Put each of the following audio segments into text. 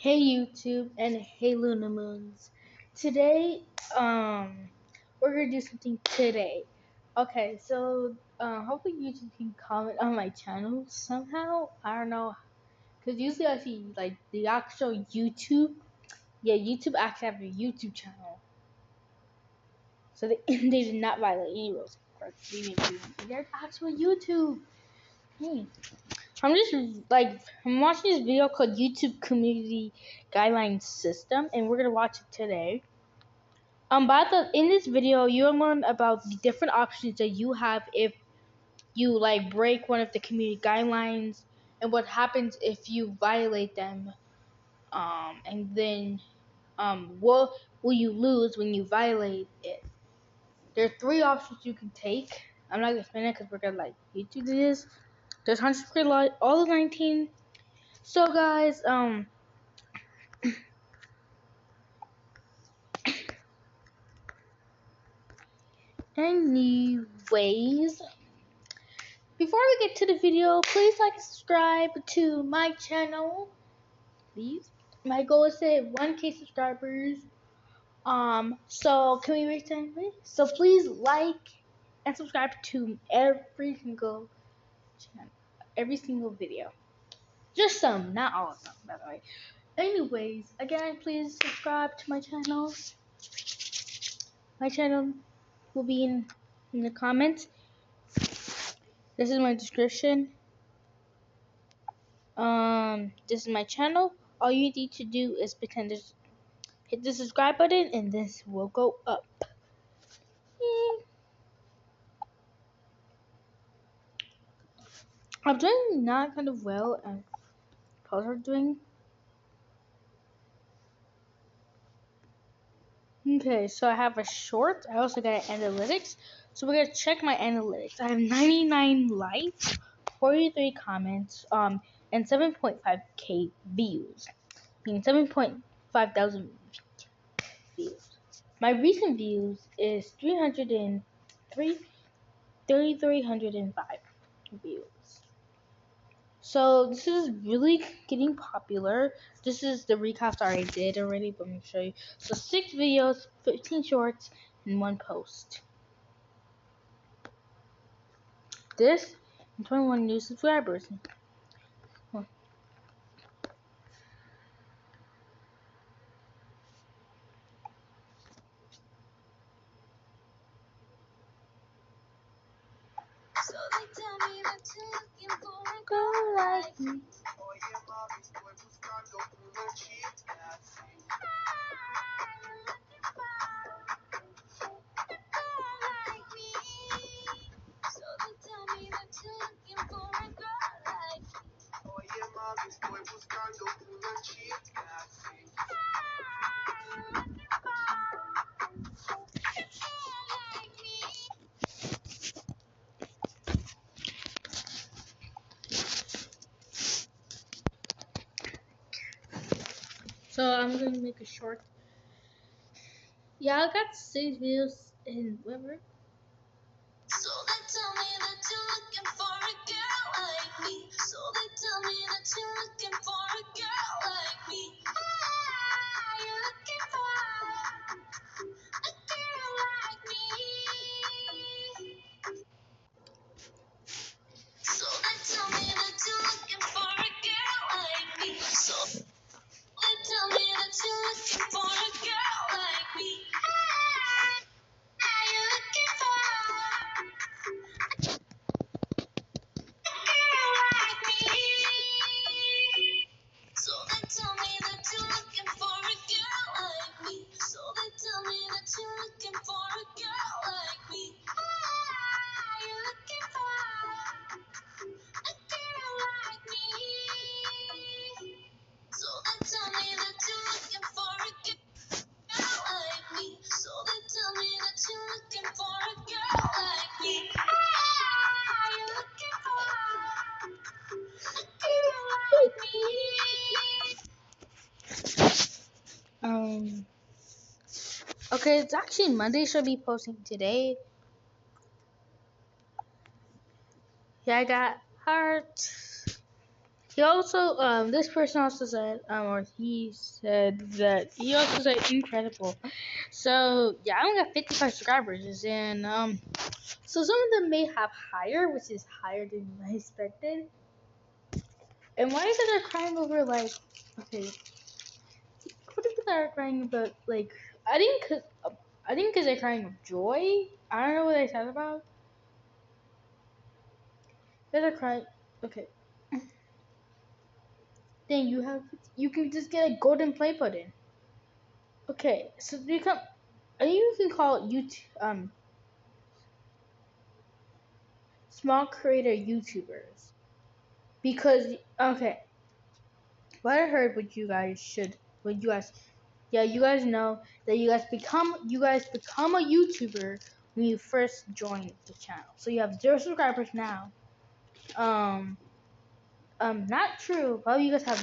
Hey YouTube and hey Luna Moons. Today, we're gonna do something today. Okay, so hopefully YouTube can comment on my channel somehow. I don't know, cause usually I see like the actual YouTube. Yeah, YouTube actually have a YouTube channel, so they they did not violate any rules. Of course, there's actual YouTube. Hey. I'm watching this video called YouTube Community Guidelines System, and we're gonna watch it today. In this video, you'll learn about the different options that you have if you like break one of the community guidelines, and what happens if you violate them. And then what will you lose when you violate it? There are three options you can take. I'm not gonna explain it because we're gonna like YouTube this. There's 100 all of 19. So guys, anyways, before we get to the video, please like and subscribe to my channel, please. My goal is to hit 1K subscribers. So can we reach 10, please? So please like and subscribe to every single video. Just some, not all of them, by the way. Anyways, again, please subscribe to my channel. My channel will be in the comments. This is my description. This is my channel. All you need to do is hit the subscribe button, and this will go up. I'm doing not kind of well as pros are doing. Okay, so I have a short. I also got analytics. So we're gonna check my analytics. I have 99 likes, 43 comments, and 7.5K views. I mean 7.5 thousand views. My recent views is 3,305 views. So this is really getting popular. This is the recap I did already, but I'm gonna show you. So 6 videos, 15 shorts, and 1 post. This and 21 new subscribers. So they tell me that you're looking for a girl like me. So I'm gonna make a short. Yeah, I got 6 videos in whatever. So they tell me that you're looking for a girl like me. So they tell me that you're looking for a girl like me. You're looking for a girl like me. So they tell me that you're looking for a girl like me. So they tell me that you're looking for a girl like me. You're looking for so they tell me that you're looking for a girl like me. So they tell me that you're looking for a girl like me. You're looking for a girl like me. So they tell me that you're looking for a girl like me. So they tell me that you're looking for a girl like me. You're looking for a girl like me. Okay, it's actually Monday. Should be posting today. Yeah, I got heart. He also, this person also said, or he said that he also said incredible. So yeah, I only got 55 subscribers, and so some of them may have higher, which is higher than I expected. And why is it they're crying over like, okay, what if they're crying about like, I think cause they're crying of joy. I don't know what they said about. They're crying. Okay, then you can just get a golden play button. Okay, so become, and you can call it small creator YouTubers, because okay, what I heard, what you guys, yeah, you guys know that you guys become a YouTuber when you first join the channel. So you have 0 subscribers now. Um, not true. Probably you guys have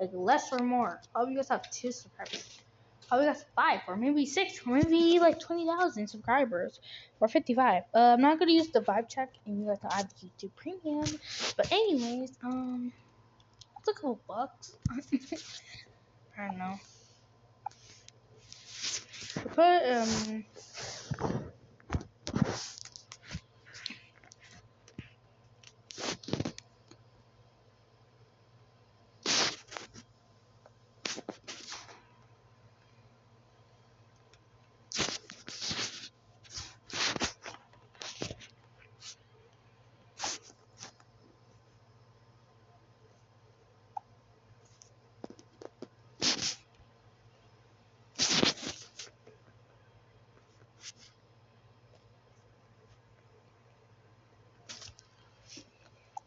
like less or more. Probably you guys have 2 subscribers. Probably you guys 5 or maybe 6 or maybe like 20,000 subscribers or 55. I'm not gonna use the vibe check, and you guys know I have YouTube Premium. But anyways, it's a couple bucks. I don't know. But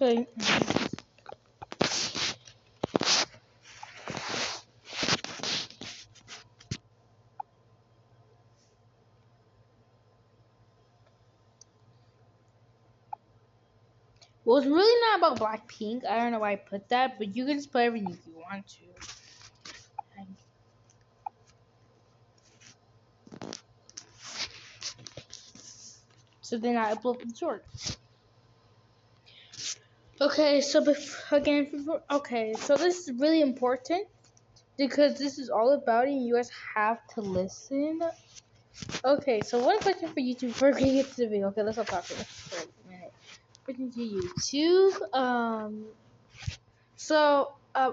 okay. Well, it's really not about Blackpink. I don't know why I put that, but you can just put everything if you want to. So then I upload the short. Okay, so okay, so this is really important because this is all about it, and you guys have to listen. Okay, so one question for YouTube before we get to the video. Okay, let's stop talking for a minute. Question to YouTube.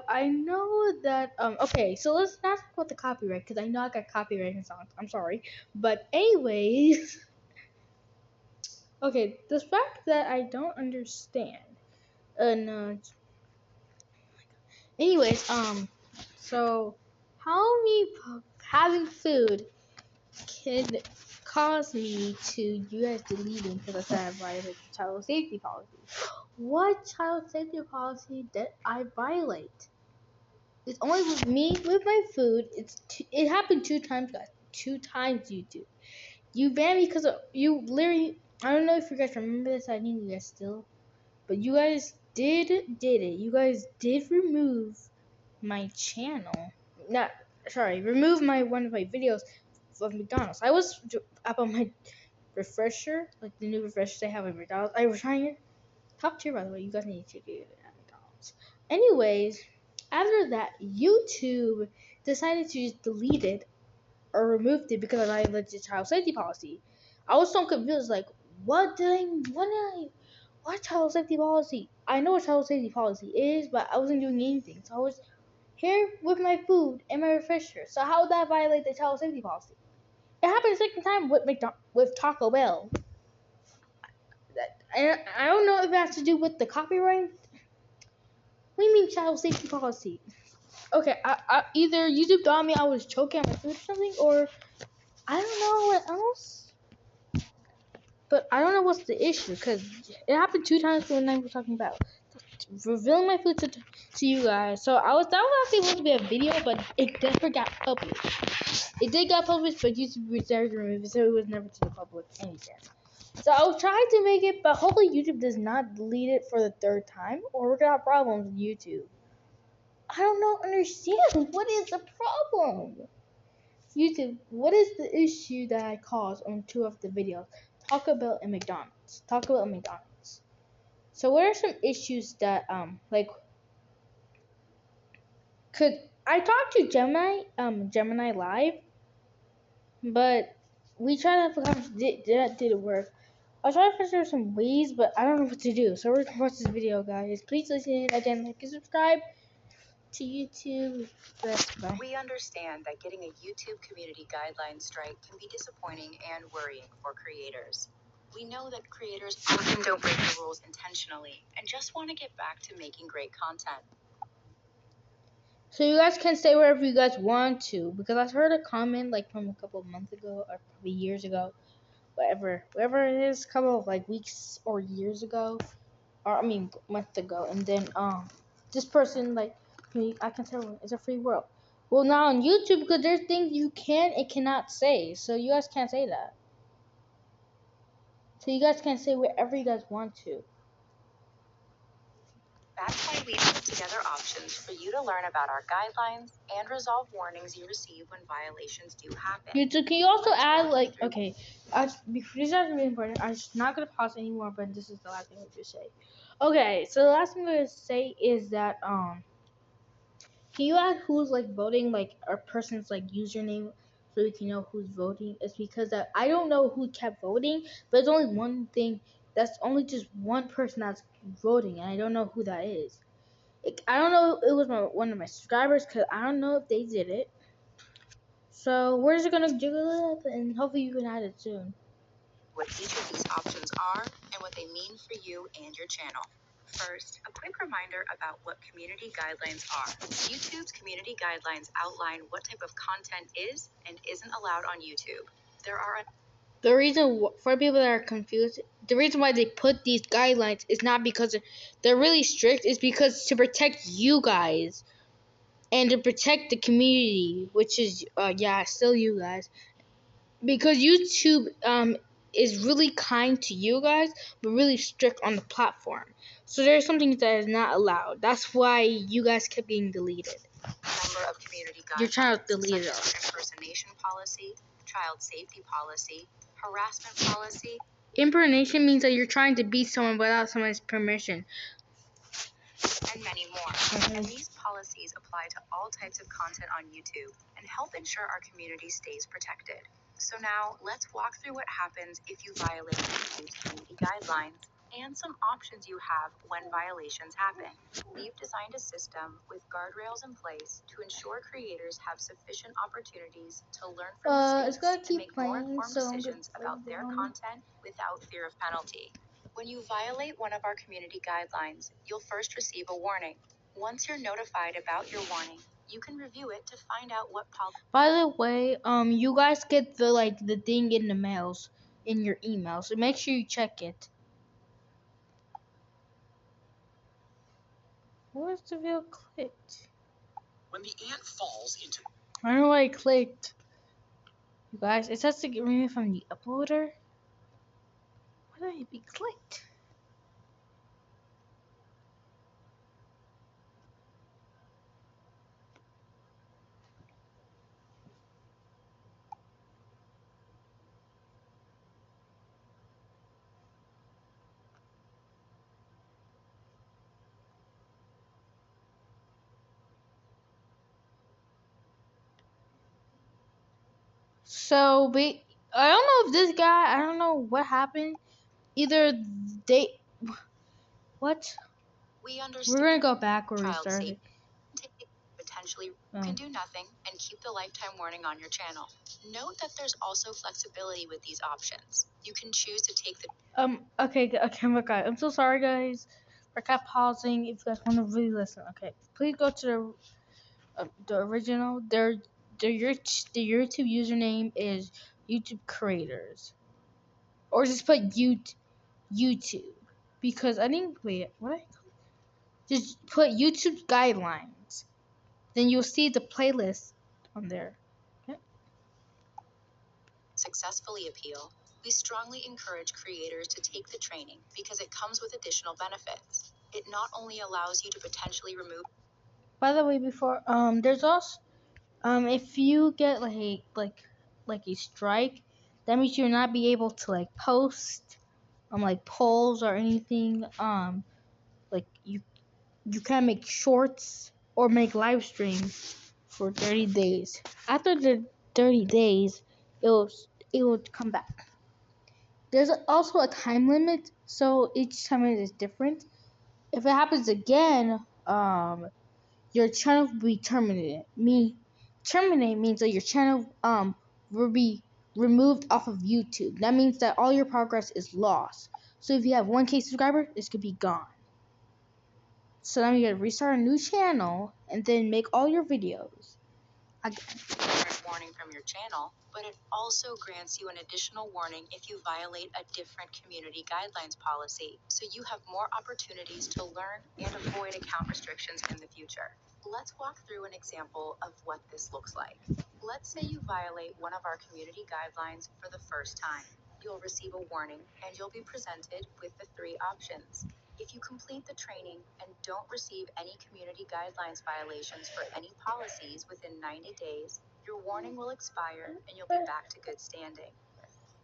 I know that okay, so let's not talk about the copyright because I know I got copyright songs. I'm sorry, but anyways, okay, the fact that I don't understand. No. Anyways, so how me having food can cause me to you guys deleting because I said I violated child safety policy. What child safety policy did I violate? It's only with me with my food. It happened 2 times, guys. 2 times, YouTube. You banned me because of you. Literally, I don't know if you guys remember this. I think you guys still, but you guys did it. You guys did remove my channel. Not sorry, remove my one of my videos of McDonald's. I was up on my refresher, like the new refresher they have at McDonald's. I was trying it. Top tier, by the way. You guys need to get it at McDonald's. Anyways, after that, YouTube decided to just delete it or removed it because I violated child safety policy. I was so confused, like, what child safety policy? I know what child safety policy is, but I wasn't doing anything. So I was here with my food and my refrigerator. So how would that violate the child safety policy? It happened a second time with with Taco Bell. I don't know if it has to do with the copyright. What do you mean child safety policy? Okay, either YouTube thought me I was choking on my food or something, or I don't know what else. But I don't know what's the issue because it happened 2 times when I was talking about revealing my food to you guys. So that was actually supposed to be a video, but it never got published. It did get published, but YouTube decided to remove it, so it was never to the public anything. So I'll try to make it, but hopefully YouTube does not delete it for the 3rd time, or we're gonna have problems with YouTube. I don't understand. What is the problem? YouTube, what is the issue that I caused on 2 of the videos? Taco Bell and McDonald's. Taco Bell and McDonald's. So what are some issues that like Cause I talked to Gemini Live, but we tried to have that didn't work. I was trying to figure out some ways, but I don't know what to do. So we're gonna watch this video, guys. Please listen again, like and subscribe to YouTube. Bye. We understand that getting a YouTube community guidelines strike can be disappointing and worrying for creators. We know that creators often don't break the rules intentionally and just want to get back to making great content. So you guys can stay wherever you guys want to, because I heard a comment like from a couple of months ago or probably years ago, whatever it is, a couple of like weeks or years ago, or I mean months ago, and then this person like I can tell it's a free world. Well, now on YouTube, because there's things you can and cannot say, so you guys can't say that. So you guys can say wherever you guys want to. That's why we put together options for you to learn about our guidelines and resolve warnings you receive when violations do happen. YouTube, can you also add like, okay, this is really important. I'm just not gonna pause anymore, but this is the last thing I'm gonna say. Okay, so the last thing I'm gonna say is that can you add who's like voting, like a person's like username, so we can know who's voting? It's because that I don't know who kept voting, but it's only one thing. That's only just one person that's voting, and I don't know who that is. I don't know if it was one of my subscribers, because I don't know if they did it. So we're just gonna do it, and hopefully you can add it soon. What each of these options are and what they mean for you and your channel. First, a quick reminder about what community guidelines are. YouTube's community guidelines outline what type of content is and isn't allowed on YouTube. There are The reason for people that are confused, the reason why they put these guidelines is not because they're really strict. It's because to protect you guys and to protect the community, which is still you guys, because YouTube is really kind to you guys, but really strict on the platform. So there's something that is not allowed. That's why you guys kept getting deleted. number of community guidelines. Your channel deleted such as impersonation policy, child safety policy, harassment policy. Impersonation means that you're trying to beat someone without someone's permission. And many more. And these policies apply to all types of content on YouTube and help ensure our community stays protected. So now let's walk through what happens if you violate YouTube's community guidelines and some options you have when violations happen. We've designed a system with guardrails in place to ensure creators have sufficient opportunities to learn from mistakes and make more informed decisions about their content without fear of penalty. When you violate one of our community guidelines, you'll first receive a warning. Once you're notified about your warning, you can review it to find out what policy. By the way, you guys get the thing in the mails in your email, so make sure you check it. Where's the video clicked? When the ant falls into. I don't know why I clicked. You guys, it says to get removed from the uploader. Why did it be clicked? So I don't know if this guy, I don't know what happened. Either they, what? We understand. We're gonna go back where we started. Potentially can do nothing and keep the lifetime warning on your channel. Note that there's also flexibility with these options. You can choose to take the Okay, look, guys, I'm so sorry, guys. I kept pausing. If you guys want to really listen, okay, please go to the original. The YouTube username is YouTube Creators, or just put YouTube, because I didn't wait. What? Just put YouTube guidelines. Then you'll see the playlist on there. Okay. successfully appeal. We strongly encourage creators to take the training because it comes with additional benefits. It not only allows you to potentially remove. By the way, before there's also if you get like a strike, that means you'll not be able to like post like polls or anything. Like you can't make shorts or make live streams for 30 days. After the 30 days, it will come back. There's also a time limit, so each time it is different. If it happens again, your channel will be terminated. Terminate means that your channel will be removed off of YouTube. That means that all your progress is lost. So if you have 1K subscribers, this could be gone. So now you gotta restart a new channel and then make all your videos again. Warning from your channel, but it also grants you an additional warning if you violate a different community guidelines policy, so you have more opportunities to learn and avoid account restrictions in the future. Let's walk through an example of what this looks like. Let's say you violate one of our community guidelines for the first time. You'll receive a warning and you'll be presented with the 3 options. If you complete the training and don't receive any community guidelines violations for any policies within 90 days, your warning will expire and you'll be back to good standing.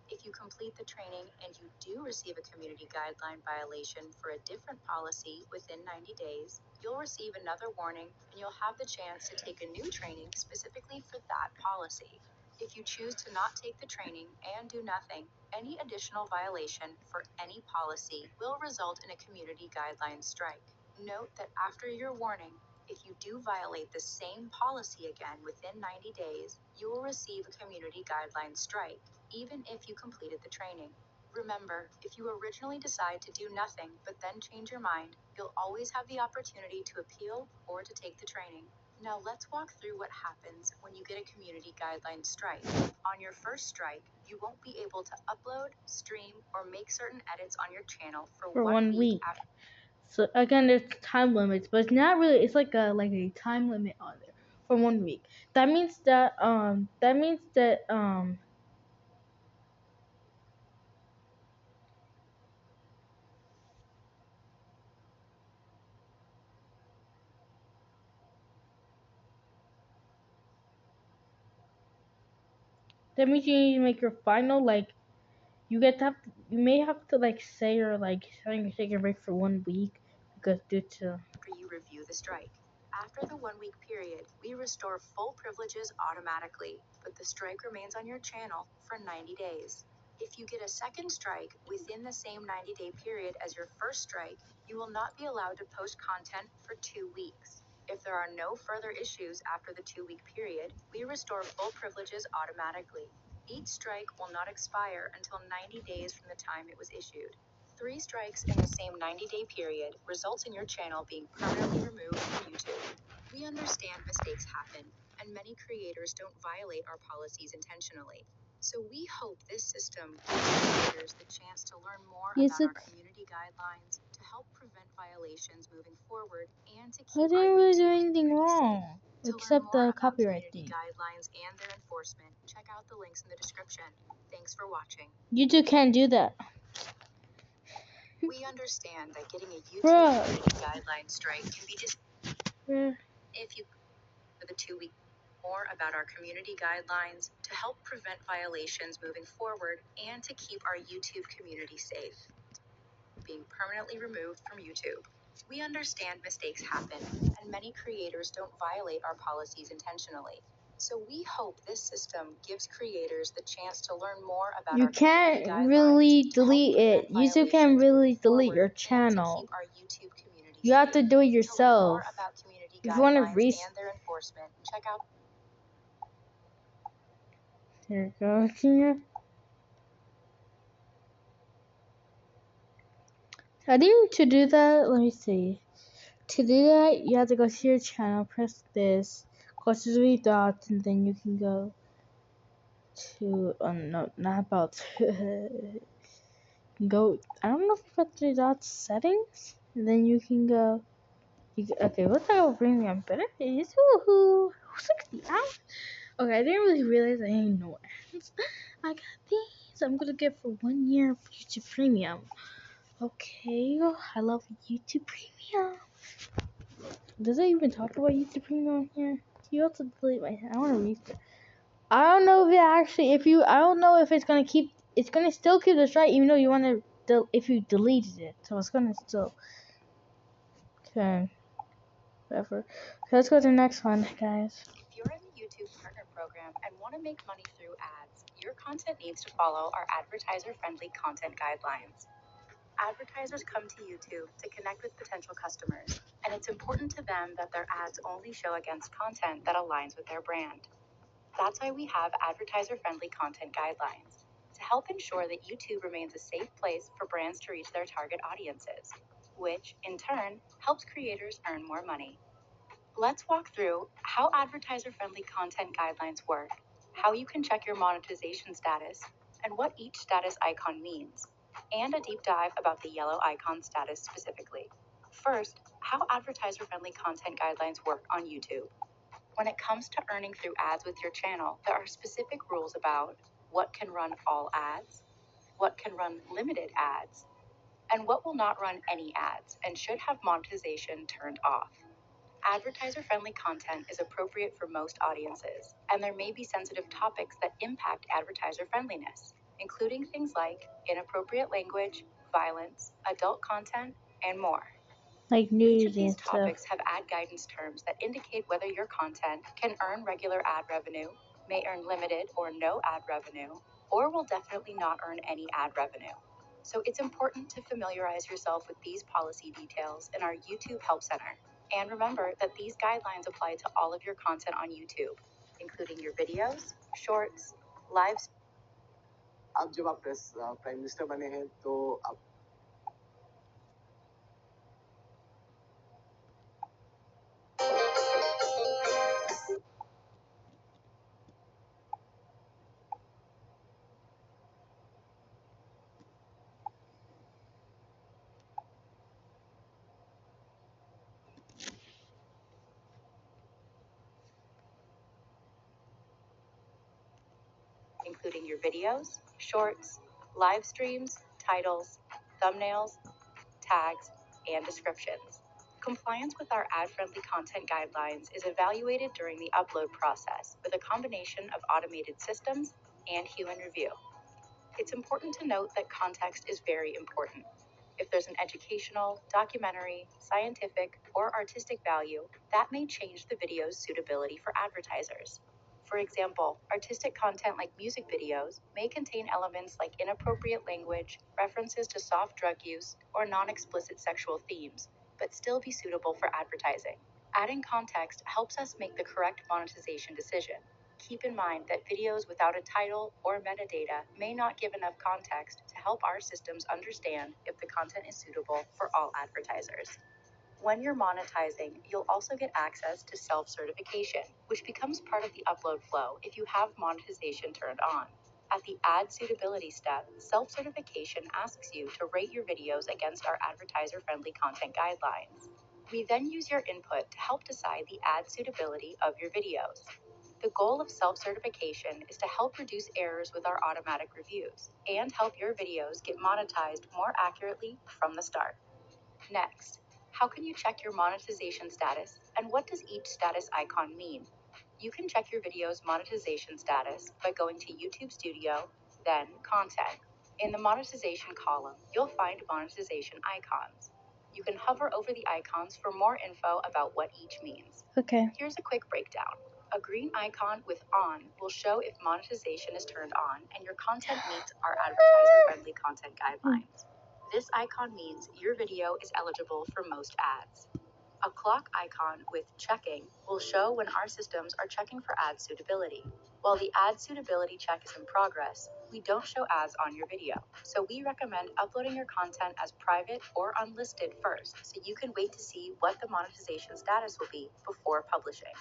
If you complete the training and you do receive a community guideline violation for a different policy within 90 days, you'll receive another warning and you'll have the chance to take a new training specifically for that policy. If you choose to not take the training and do nothing, any additional violation for any policy will result in a community guidelines strike. Note that after your warning, if you do violate the same policy again within 90 days, you will receive a community guidelines strike, even if you completed the training. Remember, if you originally decide to do nothing but then change your mind, you'll always have the opportunity to appeal or to take the training. Now let's walk through what happens when you get a community guidelines strike. On your first strike, you won't be able to upload, stream, or make certain edits on your channel for 1 week after. So again, there's time limits, but it's not really. It's like a time limit on there for 1 week. That means that that means you need to make your final you may have to say you're saying you're taking a break for 1 week because due to you review the strike. After the 1 week period, we restore full privileges automatically, but the strike remains on your channel for 90 days. If you get a second strike within the same 90-day period as your first strike, you will not be allowed to post content for 2 weeks. If there are no further issues after the 2 week period, we restore full privileges automatically. Each strike will not expire until 90 days from the time it was issued. 3 strikes in the same 90-day period results in your channel being permanently removed from YouTube. We understand mistakes happen, and many creators don't violate our policies intentionally. So we hope this system gives creators the chance to learn more about our community guidelines, to help prevent violations moving forward, and to I keep our didn't really do YouTube anything community safe. wrong To learn except more the about copyright community thing. guidelines and their enforcement, check out the links in the description. Thanks for watching. YouTube can't do that. We understand that getting a YouTube Bruh. community guideline strike can be just Yeah. if you for the 2 week more about our community guidelines to help prevent violations moving forward and to keep our YouTube community safe. Being permanently removed from YouTube. We understand mistakes happen, and many creators don't violate our policies intentionally. So we hope this system gives creators the chance to learn more about You our community can't really guidelines, delete it. YouTube can't really delete your channel. our YouTube community You have to do it safe. To learn yourself. more about community If you want to guidelines and their enforcement, check out. Here it goes here. I think to do that, let me see. To do that, you have to go to your channel, press this, go to the three dots, and then you can go to, no, not about, go, I don't know if you got three dots settings, and then you can go, okay, what's that will bring me on better days, woohoo, 60 hours, okay, I didn't really realize I ain't no ads, I got these, I'm gonna get for 1 year of YouTube Premium, okay, I love YouTube Premium. Does it even talk about YouTube Premium here? You also delete my. I want to restart. I don't know if it actually. I don't know if it's gonna keep. It's gonna still keep the strike, even though you want to. If you deleted it, so it's gonna still. Okay. whatever. Okay, let's go to the next one, guys. If you're in the YouTube Partner Program and want to make money through ads, your content needs to follow our advertiser-friendly content guidelines. Advertisers come to YouTube to connect with potential customers, and it's important to them that their ads only show against content that aligns with their brand. That's why we have advertiser-friendly content guidelines to help ensure that YouTube remains a safe place for brands to reach their target audiences, which, in turn, helps creators earn more money. Let's walk through how advertiser-friendly content guidelines work, how you can check your monetization status, and what each status icon means, and a deep dive about the yellow icon status specifically. First, how advertiser-friendly content guidelines work on YouTube. When it comes to earning through ads with your channel, there are specific rules about what can run all ads, what can run limited ads, and what will not run any ads and should have monetization turned off. Advertiser-friendly content is appropriate for most audiences, and there may be sensitive topics that impact advertiser friendliness, including things like inappropriate language, violence, adult content, and more. Like Each news of these and stuff. topics have ad guidance terms that indicate whether your content can earn regular ad revenue, may earn limited or no ad revenue, or will definitely not earn any ad revenue. So it's important to familiarize yourself with these policy details in our YouTube Help Center. And remember that these guidelines apply to all of your content on YouTube, including your videos, shorts, lives. अब जब आप prime minister बने हैं तो आप including your videos, shorts, live streams, titles, thumbnails, tags, and descriptions. Compliance with our ad-friendly content guidelines is evaluated during the upload process with a combination of automated systems and human review. It's important to note that context is very important. If there's an educational, documentary, scientific, or artistic value, that may change the video's suitability for advertisers. For example, artistic content like music videos may contain elements like inappropriate language, references to soft drug use, or non-explicit sexual themes, but still be suitable for advertising. Adding context helps us make the correct monetization decision. Keep in mind that videos without a title or metadata may not give enough context to help our systems understand if the content is suitable for all advertisers. When you're monetizing, you'll also get access to self-certification, which becomes part of the upload flow if you have monetization turned on. At the ad suitability step, self-certification asks you to rate your videos against our advertiser-friendly content guidelines. We then use your input to help decide the ad suitability of your videos. The goal of self-certification is to help reduce errors with our automatic reviews and help your videos get monetized more accurately from the start. Next, how can you check your monetization status, and what does each status icon mean? You can check your video's monetization status by going to YouTube Studio, then Content. In the monetization column, you'll find monetization icons. You can hover over the icons for more info about what each means. Okay. Here's a quick breakdown. A green icon with on will show if monetization is turned on and your content meets our advertiser-friendly content guidelines. This icon means your video is eligible for most ads. A clock icon with checking will show when our systems are checking for ad suitability. While the ad suitability check is in progress, we don't show ads on your video, so we recommend uploading your content as private or unlisted first, so you can wait to see what the monetization status will be before publishing.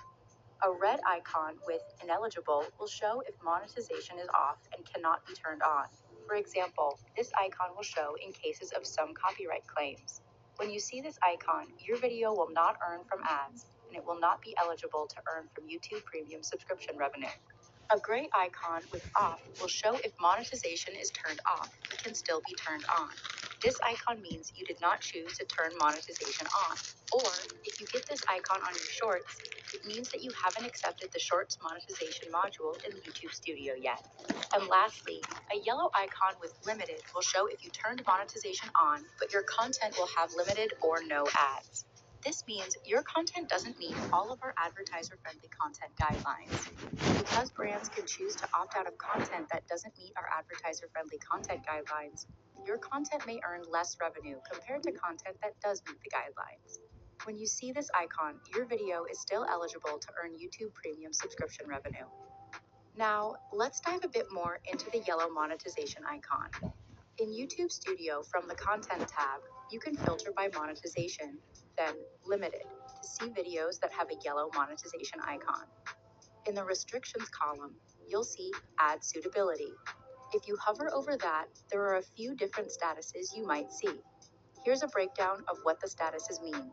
A red icon with ineligible will show if monetization is off and cannot be turned on. For example, this icon will show in cases of some copyright claims. When you see this icon, your video will not earn from ads, and it will not be eligible to earn from YouTube Premium subscription revenue. A gray icon with off will show if monetization is turned off but can still be turned on. This icon means you did not choose to turn monetization on. Or, if you get this icon on your shorts, it means that you haven't accepted the shorts monetization module in YouTube Studio yet. And lastly, a yellow icon with limited will show if you turned monetization on, but your content will have limited or no ads. This means your content doesn't meet all of our advertiser-friendly content guidelines. Because brands can choose to opt out of content that doesn't meet our advertiser-friendly content guidelines, your content may earn less revenue compared to content that does meet the guidelines. When you see this icon, your video is still eligible to earn YouTube Premium subscription revenue. Now, let's dive a bit more into the yellow monetization icon. In YouTube Studio, from the Content tab, you can filter by monetization, then Limited, to see videos that have a yellow monetization icon. In the Restrictions column, you'll see Ad Suitability. If you hover over that, there are a few different statuses you might see. Here's a breakdown of what the statuses mean.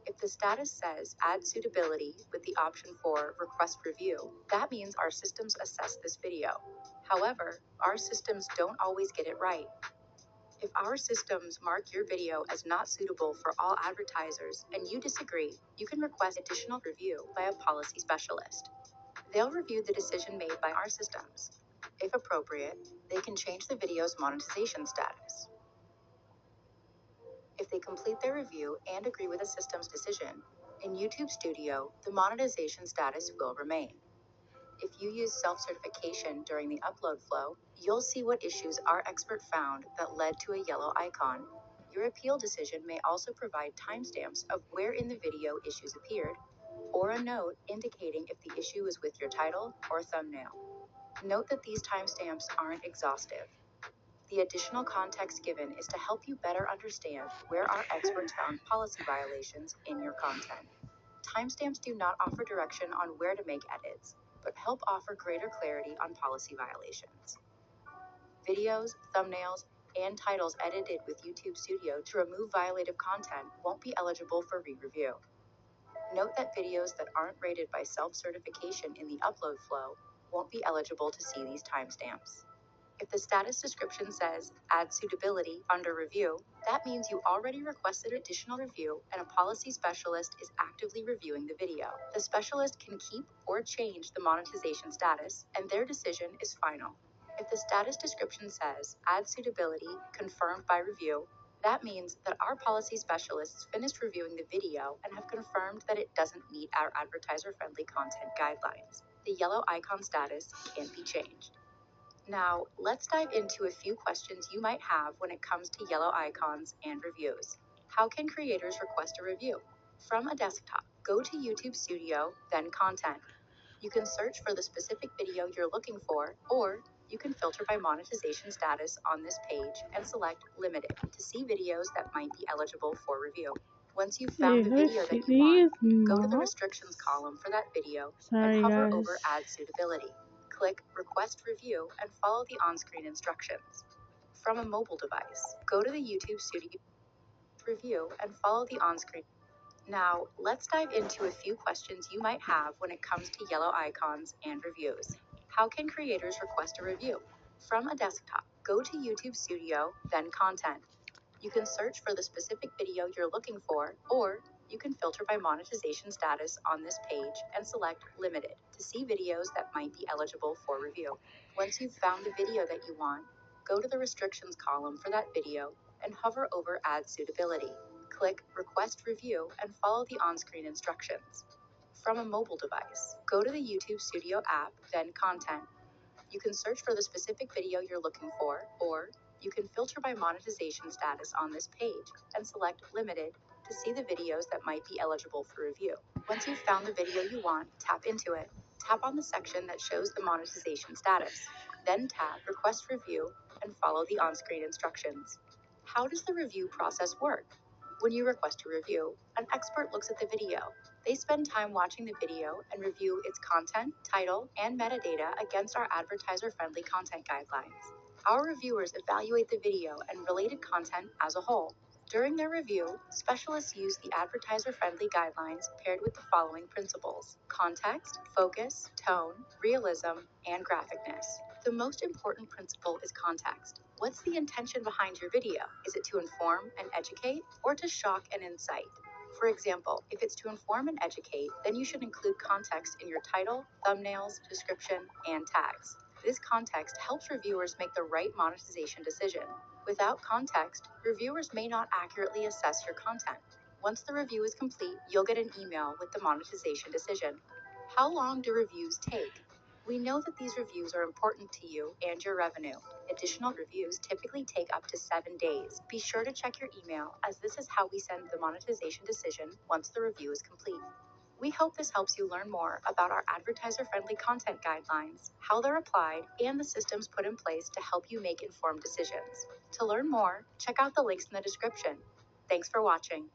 If the status says Add Suitability with the option for Request Review, that means our systems assess this video. However, our systems don't always get it right. If our systems mark your video as not suitable for all advertisers and you disagree, you can request additional review by a policy specialist. They'll review the decision made by our systems. If appropriate, they can change the video's monetization status. If they complete their review and agree with the system's decision, in YouTube Studio, the monetization status will remain. If you use self-certification during the upload flow, you'll see what issues our expert found that led to a yellow icon. Your appeal decision may also provide timestamps of where in the video issues appeared, or a note indicating if the issue is with your title or thumbnail. Note that these timestamps aren't exhaustive. The additional context given is to help you better understand where our experts found policy violations in your content. Timestamps do not offer direction on where to make edits, but help offer greater clarity on policy violations. Videos, thumbnails, and titles edited with YouTube Studio to remove violative content won't be eligible for re-review. Note that videos that aren't rated by self-certification in the upload flow won't be eligible to see these timestamps. If the status description says Add Suitability under review, that means you already requested additional review and a policy specialist is actively reviewing the video. The specialist can keep or change the monetization status, and their decision is final. If the status description says Add Suitability confirmed by review, that means that our policy specialists finished reviewing the video and have confirmed that it doesn't meet our advertiser-friendly content guidelines. The yellow icon status can't be changed. Now, let's dive into a few questions you might have when it comes to yellow icons and reviews. How can creators request a review? From a desktop, go to YouTube Studio, then Content. You can search for the specific video you're looking for, or you can filter by monetization status on this page and select Limited to see videos that might be eligible for review. Once you've found the video that you want, go to the restrictions column for that video and hover over Add Suitability. Click Request Review and follow the on-screen instructions. From a mobile device, go to the YouTube Studio Review and follow the on-screen. Now, let's dive into a few questions you might have when it comes to yellow icons and reviews. How can creators request a review? From a desktop, go to YouTube Studio, then Content. You can search for the specific video you're looking for, or you can filter by monetization status on this page and select Limited to see videos that might be eligible for review. Once you've found the video that you want, go to the restrictions column for that video and hover over Add Suitability. Click Request Review and follow the on-screen instructions. From a mobile device, go to the YouTube Studio app, then Content. You can search for the specific video you're looking for, or you can filter by monetization status on this page and select Limited to see the videos that might be eligible for review. Once you've found the video you want, tap into it. Tap on the section that shows the monetization status. Then tap Request Review and follow the on-screen instructions. How does the review process work? When you request a review, an expert looks at the video. They spend time watching the video and review its content, title, and metadata against our advertiser-friendly content guidelines. Our reviewers evaluate the video and related content as a whole. During their review, specialists use the advertiser-friendly guidelines paired with the following principles: context, focus, tone, realism, and graphicness. The most important principle is context. What's the intention behind your video? Is it to inform and educate, or to shock and incite? For example, if it's to inform and educate, then you should include context in your title, thumbnails, description, and tags. This context helps reviewers make the right monetization decision. Without context, reviewers may not accurately assess your content. Once the review is complete, you'll get an email with the monetization decision. How long do reviews take? We know that these reviews are important to you and your revenue. Additional reviews typically take up to 7 days. Be sure to check your email, as this is how we send the monetization decision once the review is complete. We hope this helps you learn more about our advertiser-friendly content guidelines, how they're applied, and the systems put in place to help you make informed decisions. To learn more, check out the links in the description. Thanks for watching.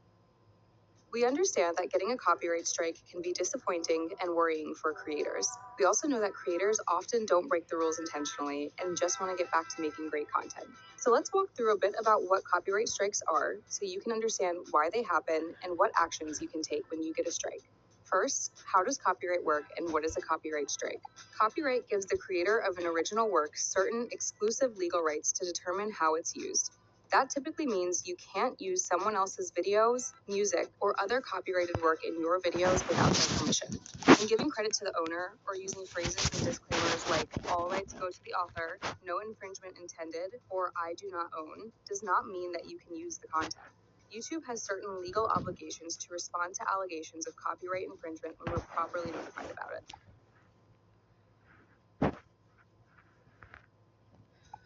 We understand that getting a copyright strike can be disappointing and worrying for creators. We also know that creators often don't break the rules intentionally and just want to get back to making great content. So let's walk through a bit about what copyright strikes are so you can understand why they happen and what actions you can take when you get a strike. First, how does copyright work and what is a copyright strike? Copyright gives the creator of an original work certain exclusive legal rights to determine how it's used. That typically means you can't use someone else's videos, music, or other copyrighted work in your videos without their permission. And giving credit to the owner or using phrases and disclaimers like all rights go to the author, no infringement intended, or I do not own does not mean that you can use the content. YouTube has certain legal obligations to respond to allegations of copyright infringement when we're properly notified about it.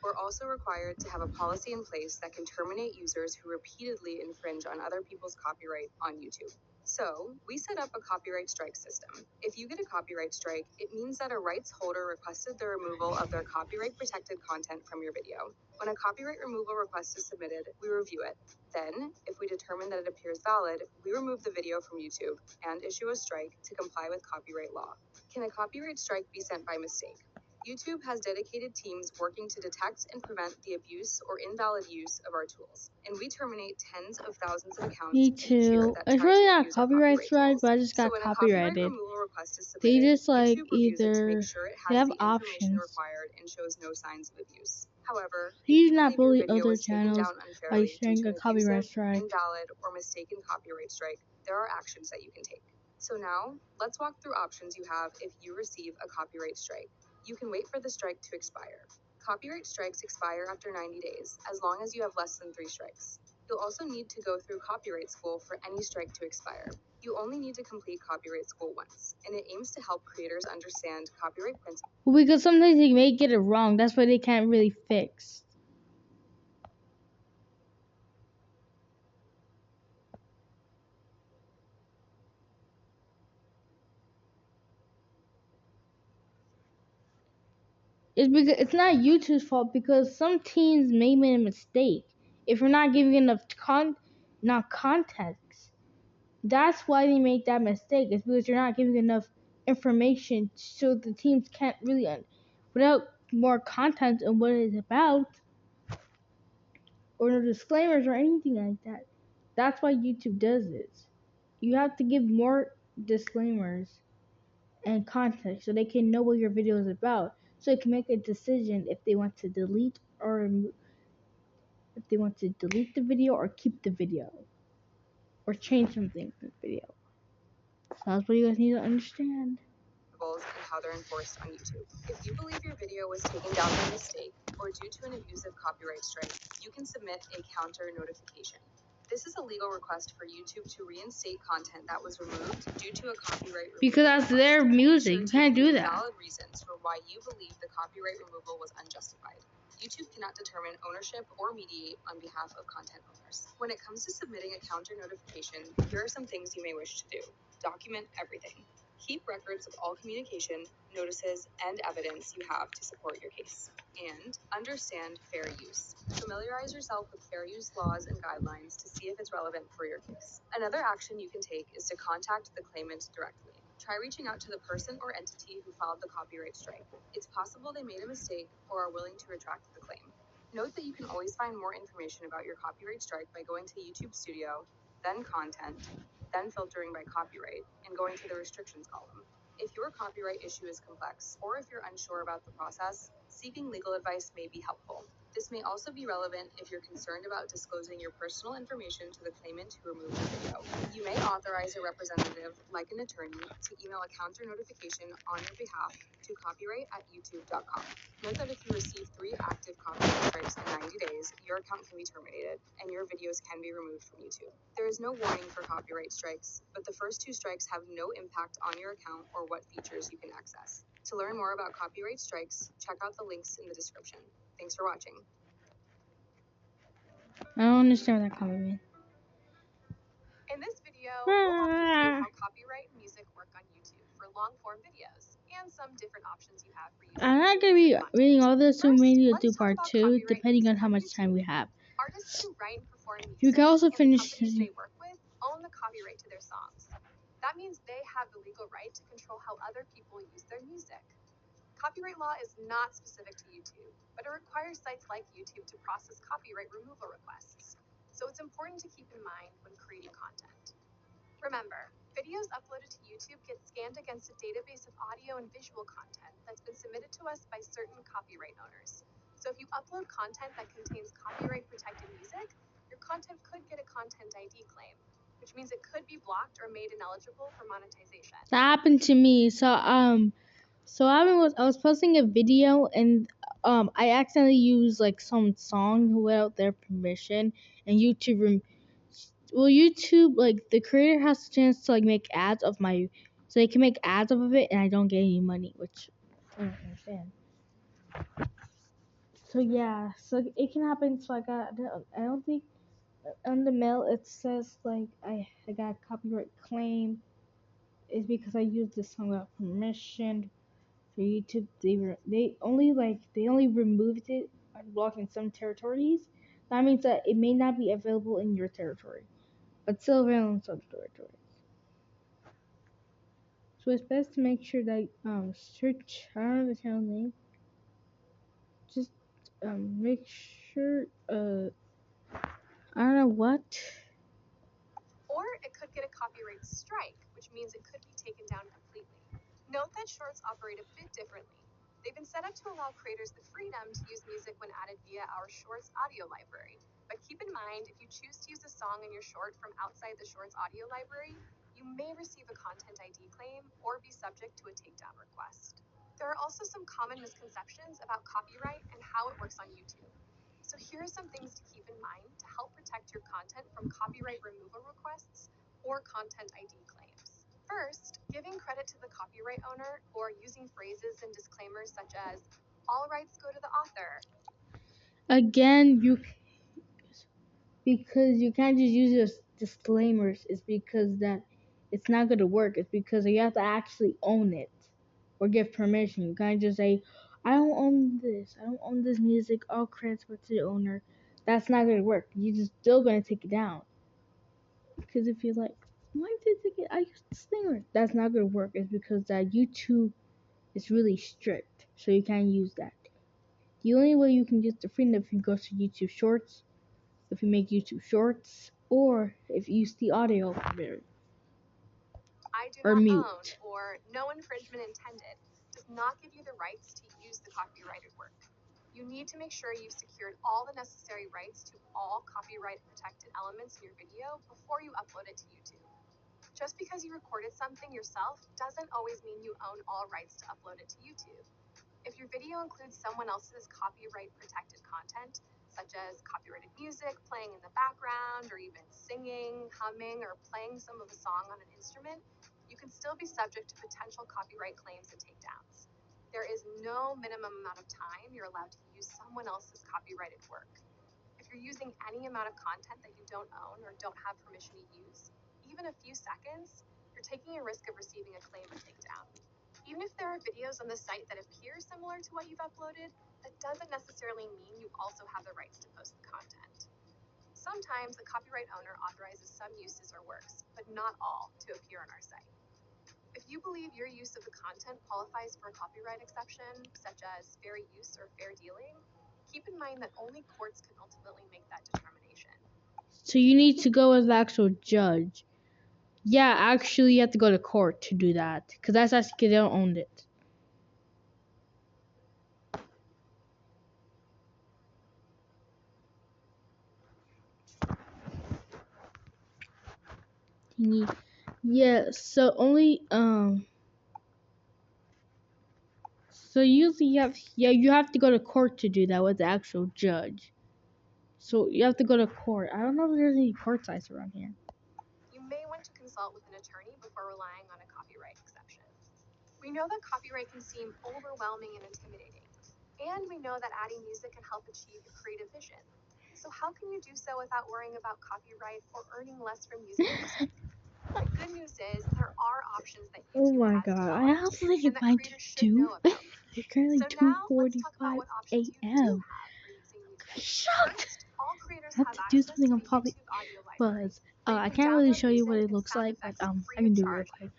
We're also required to have a policy in place that can terminate users who repeatedly infringe on other people's copyright on YouTube. So, we set up a copyright strike system. If you get a copyright strike, it means that a rights holder requested the removal of their copyright protected content from your video. When a copyright removal request is submitted, we review it. Then, if we determine that it appears valid, we remove the video from YouTube and issue a strike to comply with copyright law. Can a copyright strike be sent by mistake? YouTube has dedicated teams working to detect and prevent the abuse or invalid use of our tools, and we terminate tens of thousands of accounts Me each year too. that It's try really to not abuse our copyright copyright strike, tools. but I just So got when a copyright copyrighted. removal request is They submitted, just like YouTube reviews it to either make sure it they has have the information options. required and shows no signs of abuse. However, if He's you not believe your bully video other was taken channels down by unfairly due sharing to a an copyright abusive, strike. invalid, or mistaken copyright strike, there are actions that you can take. So now, let's walk through options you have if you receive a copyright strike. You can wait for the strike to expire. Copyright strikes expire after 90 days, as long as you have less than 3 strikes. You'll also need to go through copyright school for any strike to expire. You only need to complete copyright school once, and it aims to help creators understand copyright principles. Well, because sometimes they may get it wrong. That's why they can't really fix. It's because it's not YouTube's fault because some teams may make a mistake if you're not giving enough context. That's why they make that mistake. It's because you're not giving enough information so the teams can't really without more content on what it's about or no disclaimers or anything like that. That's why YouTube does this. You have to give more disclaimers and context so they can know what your video is about, so they can make a decision if they want to delete the video or keep the video or change something in the video. So that's what you guys need to understand. And how they're enforced on YouTube. If you believe your video was taken down by mistake or due to an abusive copyright strike, you can submit a counter notification. This is a legal request for YouTube to reinstate content that was removed due to a copyright removal. Because that's their music. You can't do that. Valid reasons for why you believe the copyright removal was unjustified. YouTube cannot determine ownership or mediate on behalf of content owners. When it comes to submitting a counter notification, here are some things you may wish to do. Document everything. Keep records of all communication, notices, and evidence you have to support your case. And understand fair use. Familiarize yourself with fair use laws and guidelines to see if it's relevant for your case. Another action you can take is to contact the claimant directly. Try reaching out to the person or entity who filed the copyright strike. It's possible they made a mistake or are willing to retract the claim. Note that you can always find more information about your copyright strike by going to YouTube Studio, then Content, then filtering by copyright, and going to the restrictions column. If your copyright issue is complex, or if you're unsure about the process, seeking legal advice may be helpful. This may also be relevant if you're concerned about disclosing your personal information to the claimant who removed your video. You may authorize a representative, like an attorney, to email a counter notification on your behalf to copyright@youtube.com. Note that if you receive 3 active copyright strikes in 90 days, your account can be terminated and your videos can be removed from YouTube. There is no warning for copyright strikes, but the first 2 strikes have no impact on your account or what features you can access. To learn more about copyright strikes, check out the links in the description. Thanks for watching. I don't understand what that comment means. In this video, we'll walk you through how copyright and music work on YouTube for long-form videos and some different options you have for using I'm not gonna YouTube be content. reading all this, so First, maybe we'll let's do talk part about 2, copyright depending on music how much YouTube. time we have. Artists who write and perform music You can also and the finish. companies they work with own the copyright to their songs. That means they have the legal right to control how other people use their music. Copyright law is not specific to YouTube, but it requires sites like YouTube to process copyright removal requests. So it's important to keep in mind when creating content. Remember, videos uploaded to YouTube get scanned against a database of audio and visual content that's been submitted to us by certain copyright owners. So if you upload content that contains copyright protected music, your content could get a content ID claim, which means it could be blocked or made ineligible for monetization. That happened to me. So I was posting a video and I accidentally used like some song without their permission, and YouTube, like, the creator has a chance to like make ads of my, so they can make ads of it and I don't get any money, which I don't understand. So yeah, so it can happen. So I don't think on the mail it says like I got a copyright claim is because I used this song without permission. For YouTube, they only removed it and blocked in some territories. That means that it may not be available in your territory, but still available in some territories. So it's best to make sure that search, I don't know the channel name. Just make sure I don't know what. Or it could get a copyright strike, which means it could be taken down completely. Note that shorts operate a bit differently. They've been set up to allow creators the freedom to use music when added via our Shorts audio library. But keep in mind, if you choose to use a song in your short from outside the Shorts audio library, you may receive a content ID claim or be subject to a takedown request. There are also some common misconceptions about copyright and how it works on YouTube. So here are some things to keep in mind to help protect your content from copyright removal requests or content ID claims. First, giving credit to the copyright owner or using phrases and disclaimers such as, all rights go to the author. Again, because you can't just use your disclaimers. It's because that it's not gonna work. It's because you have to actually own it or give permission. You can't just say, I don't own this. I don't own this music. All credits go to the owner. That's not gonna work. You're just still gonna take it down. Because if you're like, why did they get I used disclaimer? That's not gonna work. It's because that YouTube is really strict. So you can't use that. The only way you can use the freedom if you go to YouTube Shorts, if you make YouTube Shorts, or if you use the audio library. I do Or not mute. own or no infringement intended does not give you the rights to use the copyrighted work. You need to make sure you've secured all the necessary rights to all copyright protected elements in your video before you upload it to YouTube. Just because you recorded something yourself doesn't always mean you own all rights to upload it to YouTube. If your video includes someone else's copyright protected content, such as copyrighted music playing in the background, or even singing, humming, or playing some of a song on an instrument, you can still be subject to potential copyright claims and takedowns. There is no minimum amount of time you're allowed to use someone else's copyrighted work. If you're using any amount of content that you don't own or don't have permission to use, even a few seconds, you're taking a risk of receiving a claim or takedown. Even if there are videos on the site that appear similar to what you've uploaded, that doesn't necessarily mean you also have the rights to post the content. Sometimes the copyright owner authorizes some uses or works, but not all, to appear on our site. If you believe your use of the content qualifies for a copyright exception, such as fair use or fair dealing, keep in mind that only courts can ultimately make that determination. So you need to go with the actual judge. Yeah, actually, you have to go to court to do that. Because that's actually, they don't own it. thingy. Yeah, so only so usually you have to go to court to do that with the actual judge. So you have to go to court. I don't know if there's any court sites around here. You may want to consult with an attorney before relying on a copyright exception. We know that copyright can seem overwhelming and intimidating, and we know that adding music can help achieve your creative vision. So how can you do so without worrying about copyright or earning less from using music? The good news is there are options that Oh YouTube my has god, I developed have something in and that mind creators to should do. know about. It's currently So now let's talk 2:45 about what options you do a.m. have for using music. Shut! First, all creators I have have to do access something to on the public YouTube audio library. buzz. Where you I can can't really download show you what music it and looks sound like, but effects I free can of do it real charge. quick.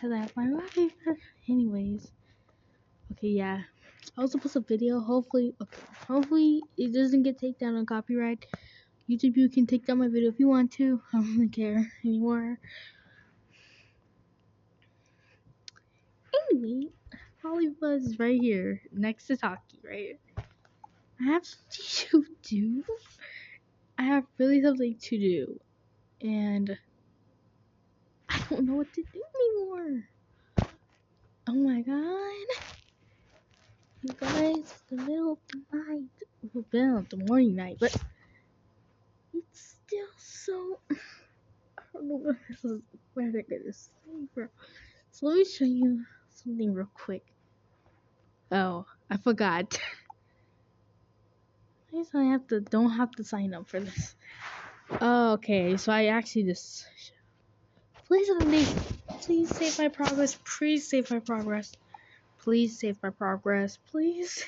Cause I have my life. Anyways, okay, yeah. I was supposed to video. Hopefully it doesn't get taken down on copyright. YouTube, you can take down my video if you want to. I don't really care anymore. Anyway, Hollywood is right here next to Taki, right? I have something to do. I have really something to do, and I don't know what to do anymore. Oh my god. You guys, it's the middle of the night. Well, middle of the morning night, but it's still so. I don't know what this is. Where they're gonna say, bro. So let me show you something real quick. Oh, I forgot. I guess don't have to sign up for this. Oh, okay, so I actually just. Please save my progress. Please save my progress. Please save my progress. Please.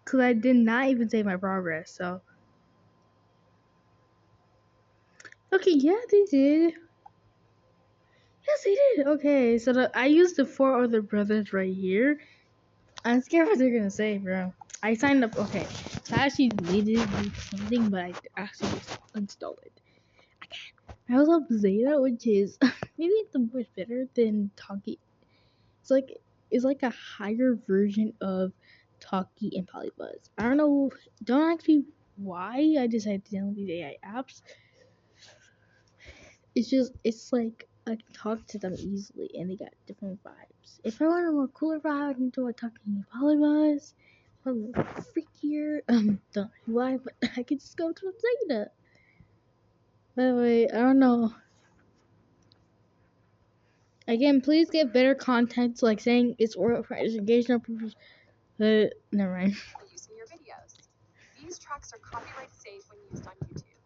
Because I did not even save my progress, so. Okay, yeah, they did. Yes, they did. Okay, so I used the 4 other brothers right here. I'm scared what they're gonna say, bro. I signed up. Okay, so I actually deleted something, but I actually just installed it. I also have Zeta, which is maybe it's much better than Talkie. It's like a higher version of Talkie and Polybuzz. I don't know. Don't ask me why I decided to download these AI apps. It's like I can talk to them easily, and they got different vibes. If I want a more cooler vibe, I can do a talking to Polybuzz. A little freakier. Don't know why, but I can just go to Zeta. By the way, I don't know. Again, please get better content, like saying it's oral for educational purposes. Never mind. Using your videos. These tracks are copyright safe when used on YouTube,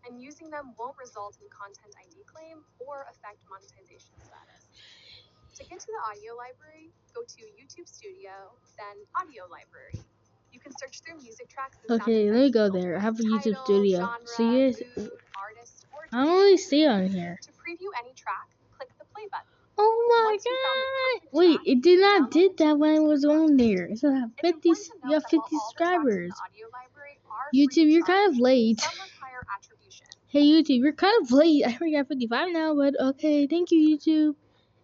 and using them won't result in content ID claim or affect monetization status. To get to the audio library, go to YouTube Studio, then Audio Library. You can search through music tracks and sound Okay, effects let me go filters, there. I have a YouTube title, Studio. genre, So you guys, mood, artist, or I don't really duration. see it on here. To preview any track, click the play button. Oh my Once you found the god! perfect Wait, track, it did not download did it that to when I use in was your on project. there. It said have It's 50. important to You note have that while 50 all the tracks in subscribers. the audio library are free YouTube, of you're kind charge, of late. some require attribution. Hey YouTube, you're kind of late. I already got 55 now, but okay, thank you YouTube.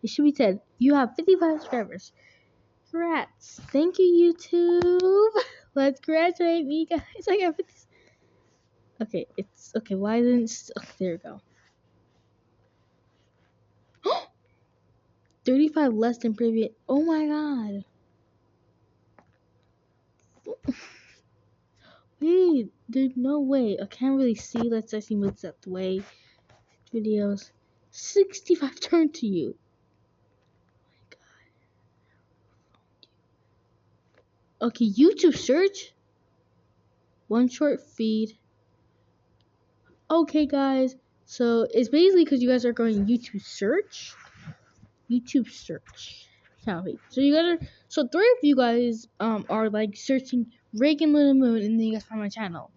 It should be said you have 55 subscribers. Congrats. Thank you YouTube. Let's graduate me guys. I got 50. Okay, it's okay. Why didn't there we go. 35 less than previous. Oh my god. Wait, there's no way. I can't really see. Let's actually move that way. Videos. 65 turn to you. Oh my god. Okay, YouTube search. One short feed. Okay, guys. So it's basically because you guys are going YouTube search. YouTube search. So you guys are. So 3 of you guys are like searching Reagan Little Moon, and then you guys find my channel.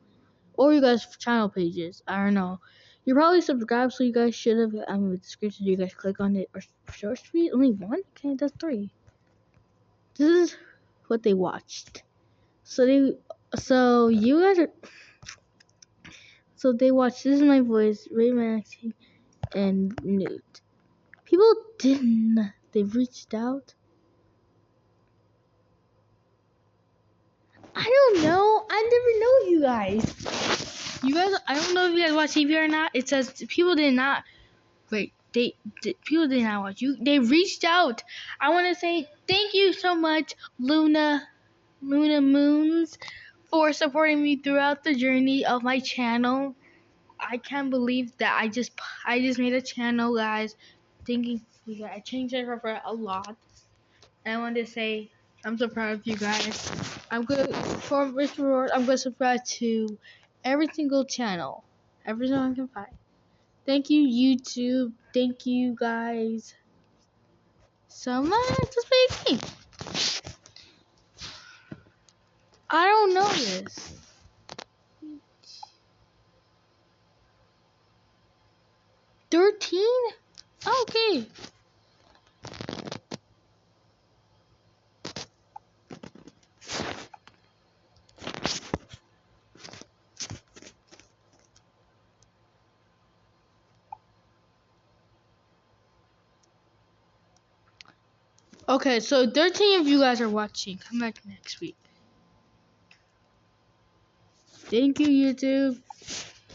Or you guys' channel pages. I don't know. You're probably subscribed, so you guys should have. In the description, you guys click on it or short feed. Only 1? Okay, that's 3. This is what they watched. So you guys are. So they watched This Is My Voice, Ray Maxie, and Newt. People didn't. They reached out. I don't know. I never know you guys. You guys, I don't know if you guys watch TV or not. It says people did not. Wait, people did not watch you. They reached out. I want to say thank you so much, Luna Moons, for supporting me throughout the journey of my channel. I can't believe that I just made a channel, guys. Thinking I changed it for a lot. And I want to say I'm so proud of you guys. I'm good for this reward. I'm gonna subscribe to every single channel, every single I can find. Thank you, YouTube. Thank you guys so much. Just me. I don't know this. 13? Okay. Okay, so 13 of you guys are watching. Come back next week. Thank you, YouTube.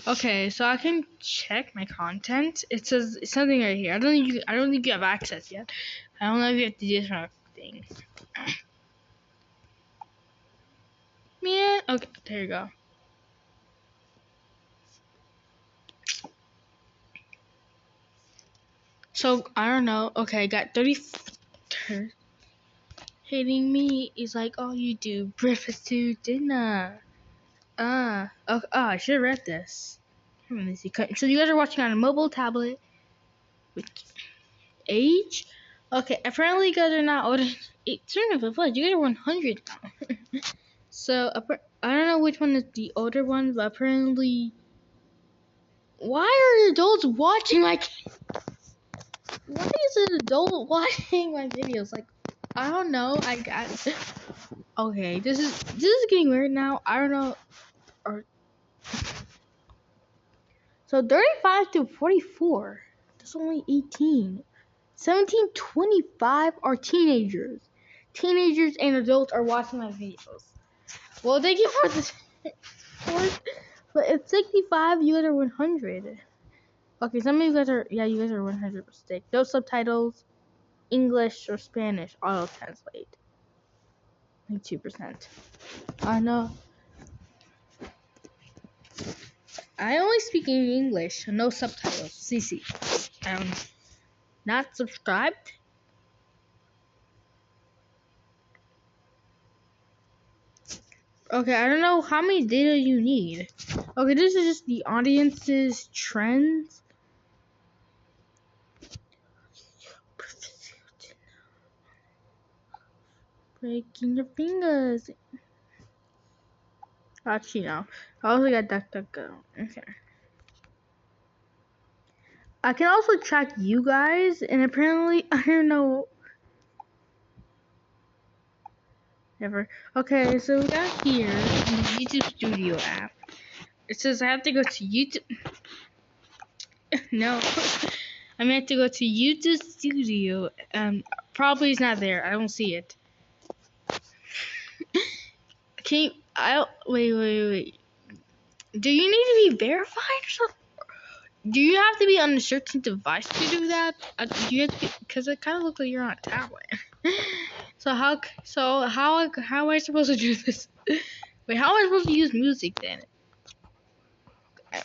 Okay, so I can check my content. It says something right here. I don't think you have access yet. I don't know if you have to do this kind of thing. Yeah. Okay, there you go. So I don't know. Okay, I got 30. Hating me is like all you do. Breakfast to dinner. I should have read this. Let me see. So you guys are watching on a mobile tablet. With age? Okay, apparently you guys are not older. Turn of a flood. You guys are 100 now. So I don't know which one is the older one, but apparently, why are adults watching my? Why is an adult watching my videos? Like, I don't know. I got. Okay, this is getting weird now. I don't know. So 35 to 44. That's only 18. 17, 25 are teenagers. Teenagers and adults are watching my videos. Well, thank you for this. But if 65, you guys are 100. Okay, some of you guys are, you guys are 100 mistake. No subtitles, English or Spanish, auto translate. Like 2%. I know. I only speak in English, no subtitles. CC. Not subscribed. Okay, I don't know how many data you need. Okay, this is just the audience's trends. Breaking your fingers. Actually, no. I also got DuckDuckGo. Okay. I can also track you guys, and apparently, I don't know. Never. Okay, so we got here in the YouTube Studio app. It says I have to go to YouTube. No. I meant to go to YouTube Studio. Probably it's not there. I don't see it. Can you, wait. Do you need to be verified or something? Do you have to be on a certain device to do that? Do you have to, because it kind of looks like you're on a tablet. So how am I supposed to do this? Wait, how am I supposed to use music then?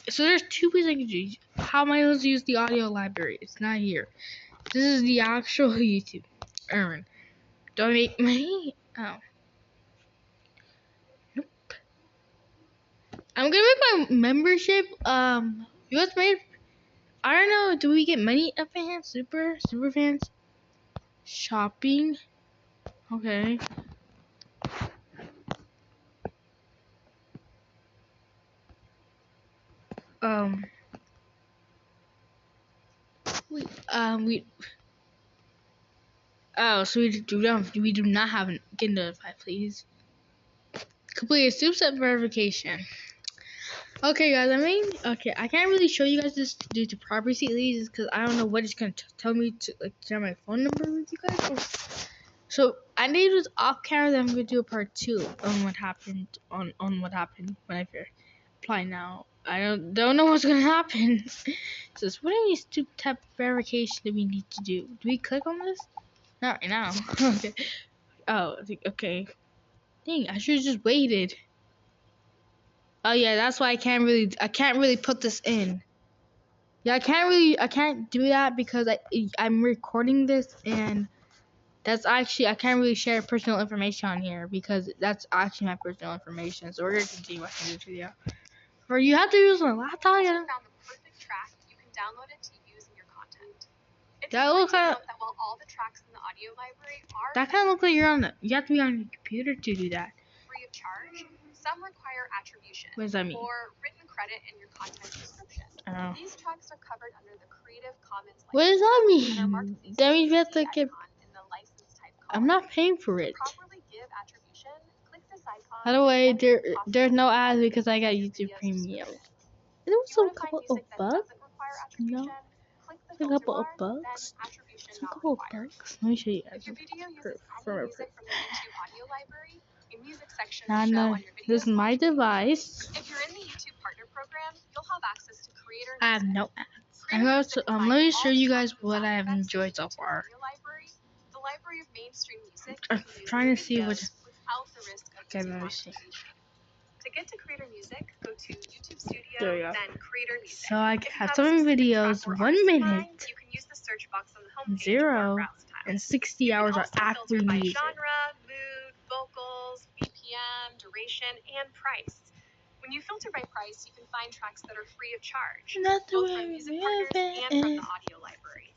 So there's two ways I can do. How am I supposed to use the audio library? It's not here. This is the actual YouTube. Earn. Do I make money? Oh. Nope. I'm gonna make my membership. You guys made. I don't know. Do we get money up fans? Super fans? Shopping. Okay. So we do not have an get notified, please. Complete a superset verification. Okay, guys. I can't really show you guys this due to privacy reasons because I don't know what it's gonna tell me to share my phone number with you guys. So I need this off camera. Then I'm gonna do a part 2 on what happened on what happened when I apply now. I don't know what's gonna happen. It says, what are these two-step verification that we need to do? Do we click on this? Not right now. Okay. Oh, okay. Dang, I should have just waited. Oh yeah, that's why I can't really put this in. Yeah, I can't do that because I'm recording this, and that's actually, I can't really share personal information on here because that's actually my personal information. So we're gonna continue watching this video. Or you have to use a laptop. Yeah. Found the perfect track, you can download it to use in your content. It's That important looks to like note that while all the tracks in the audio library are that kind of looks like you're on the. You have to be on your computer to do that. free of charge, some require attribution What does that mean? or written credit in your content description. Oh. These tracks are covered under the Creative Commons What does license that and are marked mean? with That a means we have to CC get. icon in the license type I'm color. not paying for it. To properly give attribution, click this icon. By the way, and enter the there's no possible ads because I got your YouTube video's Premium. description. There was If you some want to find couple of music that bugs, doesn't require you know. attribution, click the A filter couple of bar, then bugs. attribution Some not couple of required. bugs. Let me show you guys. If your video For, uses any for music from the YouTube audio library, a music section Nah, will show nah. on your This video's is my launch page. device. If you're in the YouTube Partner Program, you'll have access to Creator I have Music. no ads. Creator Music Let me combines show all the you tracks guys and what sound I have effects in enjoyed the so YouTube far. audio library. The library of mainstream music I'm you can use in trying your to see what. videos without the risk of Okay, losing let me see. monetization. To get to Creator Music, go to YouTube There we Studio, go. then Creator Music. So I If you have have a so many specific videos, track or 1 artist in minute, mind, you can use the search box on the homepage or 0, browse tab. and 60 You can hours are also actually filter by music. genre, mood, vocals, BPM, duration, and price. When you filter by price, you can find tracks that are free of charge, Not the both way from we music live partners and from it. the audio library.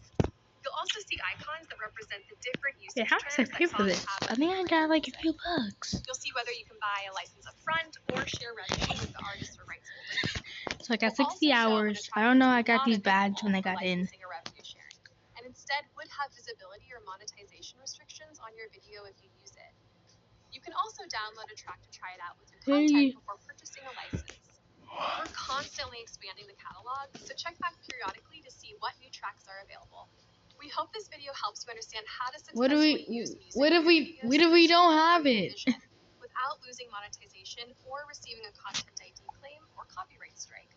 You'll also see icons that represent the different Wait, usage how much I terms pay that for songs this? have I within think I Creator got like a Music. few bucks. You'll see whether you can buy a license up front or share revenue with the artist or rights holder. So I got We'll 60 also show when a hours. track I don't know. is I got not these badges when I available for got in. licensing or revenue sharing, and instead would have visibility or monetization restrictions on your video if you use it. You can also download a track to try it out with your content before purchasing a license. We're constantly expanding the catalog, so check back periodically to see what new tracks are available. We hope this video helps you understand how to successfully use music What if in your videos to we don't achieve have your it? vision without losing monetization or receiving a content ID claim or copyright strike.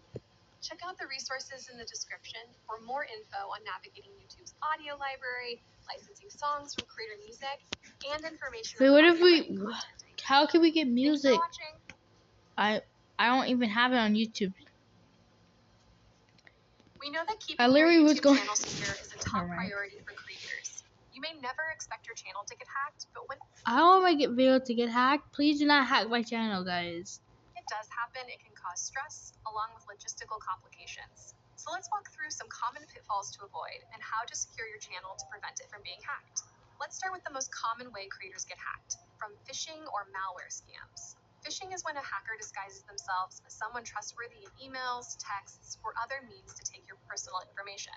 Check out the resources in the description for more info on navigating YouTube's audio library, licensing songs from Creator Music, and information Wait, on what how if to get we? content ID. How can we get Thanks music? for watching. I don't even have it on YouTube. We know that I keeping your literally was YouTube going. channel secure is a top Alright. priority for creators. You may never expect your channel to get hacked, but when I don't want my video to get hacked. Please do not hack my channel, guys. it does happen, it can cause stress along with logistical complications. So let's walk through some common pitfalls to avoid and how to secure your channel to prevent it from being hacked. Let's start with the most common way creators get hacked, from phishing or malware scams. Phishing is when a hacker disguises themselves as someone trustworthy in emails, texts, or other means to take your personal information.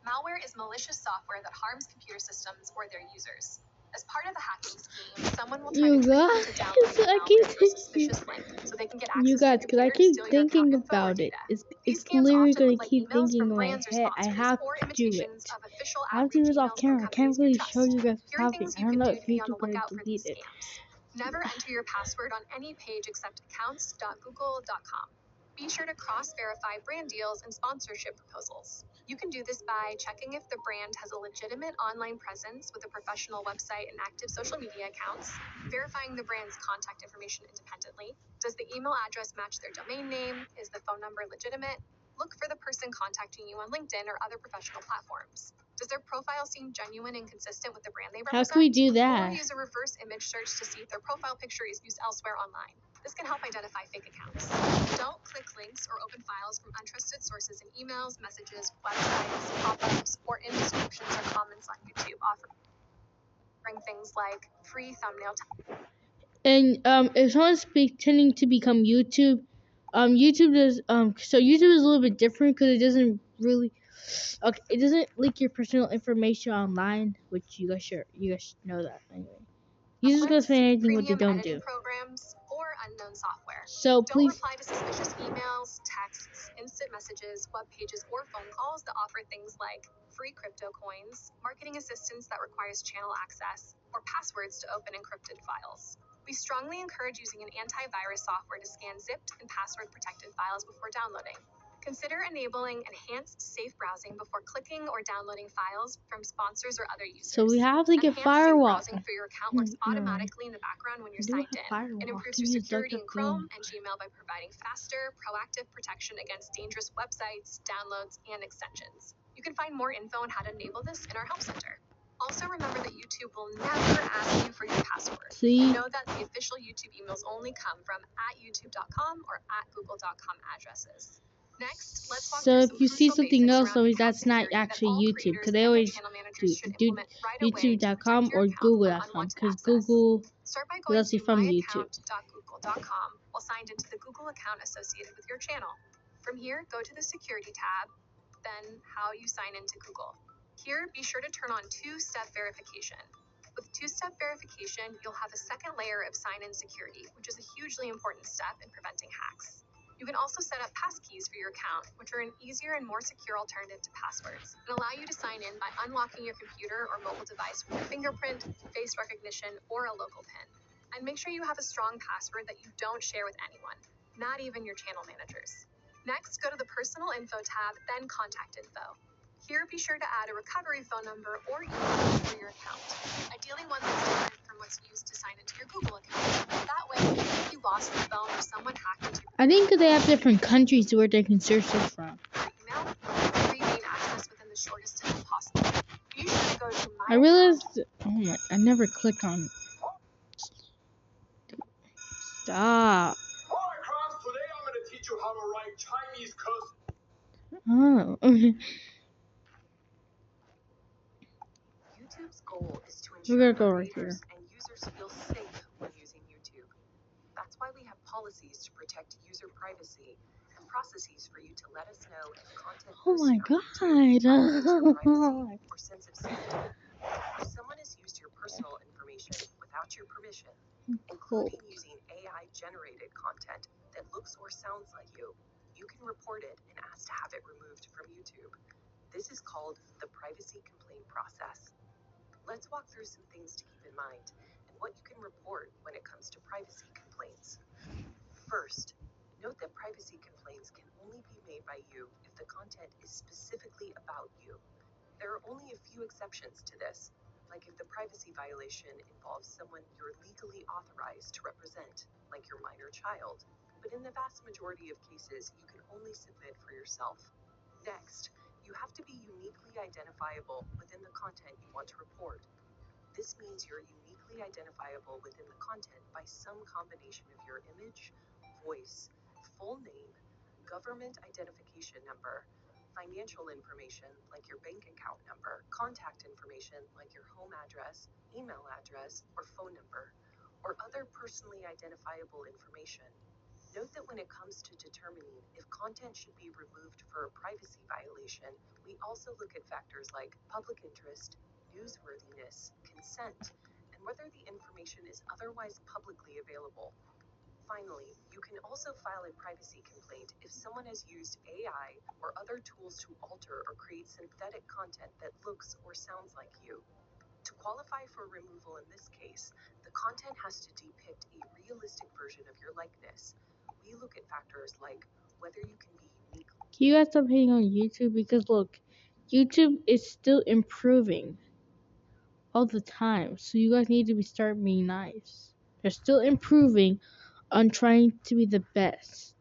Malware is malicious software that harms computer systems or their users. As part of the hacking scheme, someone will try to You trick you guys, into downloading I malware keep through a suspicious link so they can get access you to your guys, because I computer to keep steal your account thinking info or about it. data. It's These scams literally often gonna look like keep emails thinking from in my brands or head. I sponsors have or to do imitations it. of official I have to do outreach this off emails from camera. I can't companies you really show trust. you guys Here are talking. things I you don't can know do if to be on YouTube the gonna lookout for delete these it. scams. Never enter your password on any page except accounts.google.com. Be sure to cross-verify brand deals and sponsorship proposals. You can do this by checking if the brand has a legitimate online presence with a professional website and active social media accounts, verifying the brand's contact information independently. Does the email address match their domain name? Is the phone number legitimate? Look for the person contacting you on LinkedIn or other professional platforms. Does their profile seem genuine and consistent with the brand they How represent? can we do Or that? use a reverse image search to see if their profile picture is used elsewhere online. This can help identify fake accounts. Don't click links or open files from untrusted sources in emails, messages, websites, pop-ups, or in descriptions or comments on YouTube, offering things like free thumbnail. And if someone's pretending to become YouTube does so YouTube is a little bit different because it doesn't really it doesn't leak your personal information online, which you guys should know that anyway. YouTube's gonna say anything what they don't do. Programs or unknown software. So Don't please, reply to suspicious emails, texts, instant messages, web pages, or phone calls that offer things like free crypto coins, marketing assistance that requires channel access, or passwords to open encrypted files. We strongly encourage using an antivirus software to scan zipped and password-protected files before downloading. Consider enabling enhanced safe browsing before clicking or downloading files from sponsors or other users. So we have to get Enhanced firewall. safe browsing for your account works automatically in the background when you're signed in. It improves your security in Chrome and Gmail by providing faster, proactive protection against dangerous websites, downloads, and extensions. You can find more info on how to enable this in our Help Center. Also remember that YouTube will never ask you for your password. See? Know that the official YouTube emails only come from @youtube.com or @google.com addresses. Next, let's walk So through if you see something else, around that's not security that actually all YouTube, creators because they and their always channel managers do should implement right away to protect youtube.com your or account from google.com, unwanted because access. Google Start by is going actually to from YouTube. myaccount.google.com while signed into the Google account associated with your channel. From here, go to the Security tab, then How you sign into Google. Here, be sure to turn on two-step verification. With two-step verification, you'll have a second layer of sign-in security, which is a hugely important step in preventing hacks. You can also set up passkeys for your account, which are an easier and more secure alternative to passwords, and allow you to sign in by unlocking your computer or mobile device with your fingerprint, face recognition, or a local PIN. And make sure you have a strong password that you don't share with anyone, not even your channel managers. Next, go to the Personal Info tab, then Contact Info. Here, be sure to add a recovery phone number or email for your account, ideally one that's different from what's used to sign into your Google account. That way, if you lost your phone or someone hacked into your I think they have different countries where they can search this from. email, regain access within the shortest time possible. Be sure to go to I realized, I never click on it. Stop. Alright, class, today I'm going to teach you how to write Chinese cursive. Oh, okay. YouTube's goal is to We're ensure gonna go right creators and users feel safe when using YouTube. That's why we have policies to protect user privacy and processes for you to let us know if content Oh my posted on YouTube violates your privacy god. or sense of safety. If someone has used your personal information without your permission, Cool. including using AI-generated content that looks or sounds like you can report it and ask to have it removed from YouTube. This is called the privacy complaint process. Let's walk through some things to keep in mind and what you can report when it comes to privacy complaints. First, note that privacy complaints can only be made by you if the content is specifically about you. There are only a few exceptions to this, like if the privacy violation involves someone you're legally authorized to represent, like your minor child. But in the vast majority of cases, you can only submit for yourself. Next, you have to be uniquely identifiable within the content you want to report. This means you're uniquely identifiable within the content by some combination of your image, voice, full name, government identification number, financial information like your bank account number, contact information like your home address, email address, or phone number, or other personally identifiable information. Note that when it comes to determining if content should be removed for a privacy violation, we also look at factors like public interest, newsworthiness, consent, and whether the information is otherwise publicly available. Finally, you can also file a privacy complaint if someone has used AI or other tools to alter or create synthetic content that looks or sounds like you. To qualify for removal in this case, the content has to depict a realistic version of your likeness. We look at factors like whether you can be unique. Can you guys stop hating on YouTube? Because look, YouTube is still improving all the time. So you guys need to start being nice. They're still improving on trying to be the best.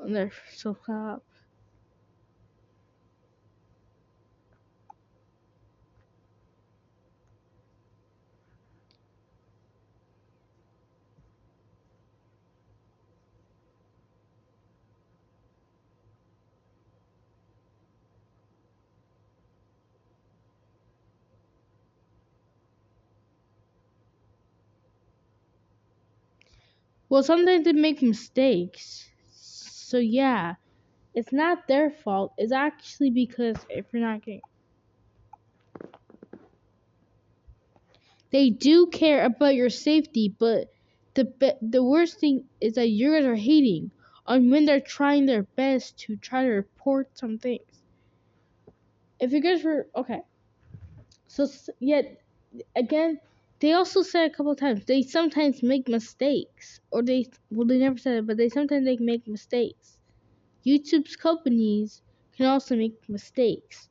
And they're so stop. Well, sometimes they make mistakes. So yeah, it's not their fault. It's actually because if you're not getting, they do care about your safety, but the worst thing is that you guys are hating on when they're trying their best to try to report some things. If you guys were okay, so yet again, They also said a couple of times they sometimes make mistakes, or they never said it, but they sometimes make mistakes. YouTube's companies can also make mistakes.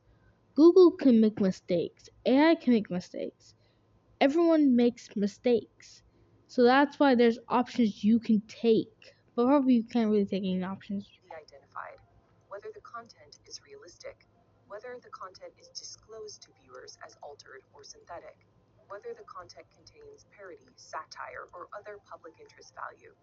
Google can make mistakes. AI can make mistakes. Everyone makes mistakes. So that's why there's options you can take. But probably you can't really take any options. Identified, whether the content is realistic, whether the content is disclosed to viewers as altered or synthetic, whether the content contains parody, satire, or other public interest value.